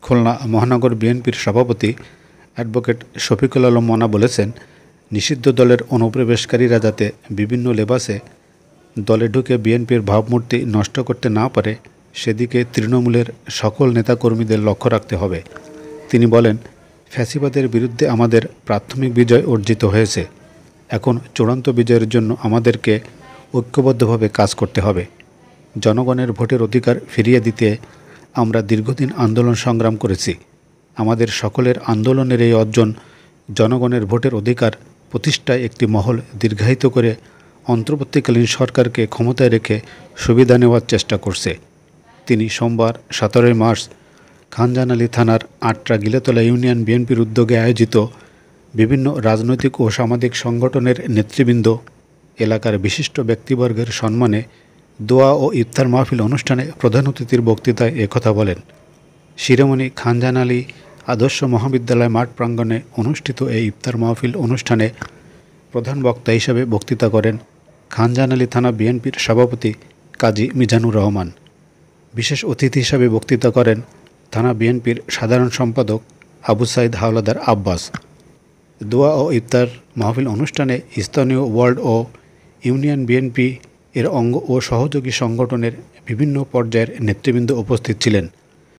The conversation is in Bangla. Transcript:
খুলনা মহানগর বিএনপির সভাপতি অ্যাডভোকেট শফিকুল আলম মনা বলেছেন, নিষিদ্ধ দলের অনুপ্রবেশকারীরা যাতে বিভিন্ন লেবাসে দলে ঢুকে বিএনপির ভাবমূর্তি নষ্ট করতে না পারে সেদিকে তৃণমূলের সকল নেতাকর্মীদের লক্ষ্য রাখতে হবে। তিনি বলেন, ফ্যাসিবাদের বিরুদ্ধে আমাদের প্রাথমিক বিজয় অর্জিত হয়েছে। এখন চূড়ান্ত বিজয়ের জন্য আমাদেরকে ঐক্যবদ্ধভাবে কাজ করতে হবে। জনগণের ভোটের অধিকার ফিরিয়ে দিতে আমরা দীর্ঘদিন আন্দোলন সংগ্রাম করেছি। আমাদের সকলের আন্দোলনের এই অর্জন জনগণের ভোটের অধিকার প্রতিষ্ঠায় একটি মহল দীর্ঘায়িত করে অন্তর্বর্তীকালীন সরকারকে ক্ষমতায় রেখে সুবিধা নেওয়ার চেষ্টা করছে। তিনি সোমবার 17 মার্চ খানজানালী থানার আটরা গিলেতলা ইউনিয়ন বিএনপির উদ্যোগে আয়োজিত বিভিন্ন রাজনৈতিক ও সামাজিক সংগঠনের নেতৃবৃন্দ, এলাকার বিশিষ্ট ব্যক্তিবর্গের সম্মানে দোয়া ও ইফতার মাহফিল অনুষ্ঠানে প্রধান অতিথির বক্তৃতায় একথা বলেন। শিরোমণি খানজানালী আদর্শ মহাবিদ্যালয় মাঠ প্রাঙ্গণে অনুষ্ঠিত এই ইফতার মাহফিল অনুষ্ঠানে প্রধান বক্তা হিসেবে বক্তৃতা করেন খানজানালী থানা বিএনপির সভাপতি কাজী মিজানুর রহমান। বিশেষ অতিথি হিসাবে বক্তৃতা করেন থানা বিএনপির সাধারণ সম্পাদক আবু সাইদ হাওলাদার আব্বাস। দোয়া ও ইফতার মাহফিল অনুষ্ঠানে স্থানীয় ওয়ার্ড ও ইউনিয়ন বিএনপি এর অঙ্গ ও সহযোগী সংগঠনের বিভিন্ন পর্যায়ের নেতৃবৃন্দ উপস্থিত ছিলেন।